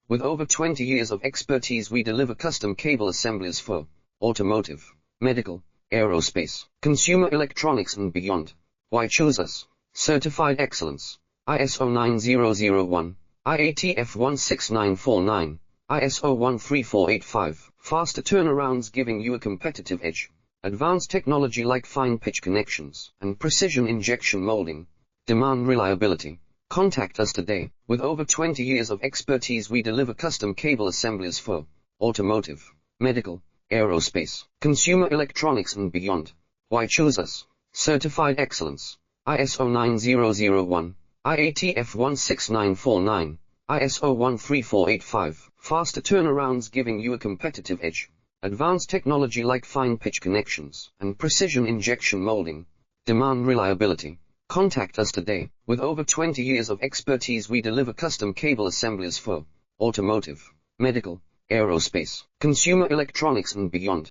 With over 20 years of expertise, we deliver custom cable assemblies for automotive, medical, aerospace, consumer electronics and beyond. Why choose us? Certified excellence. ISO 9001, IATF 16949, ISO 13485. Faster turnarounds giving you a competitive edge. Advanced technology like fine pitch connections and precision injection molding. Demand reliability. Contact us today. With over 20 years of expertise, we deliver custom cable assemblies for automotive, medical, aerospace, consumer electronics and beyond. Why choose us? Certified excellence. ISO 9001, IATF 16949, ISO 13485. Faster turnarounds giving you a competitive edge. Advanced technology like fine pitch connections and precision injection molding. Demand reliability. Contact us today. With over 20 years of expertise, we deliver custom cable assemblies for automotive, medical, aerospace, consumer electronics and beyond.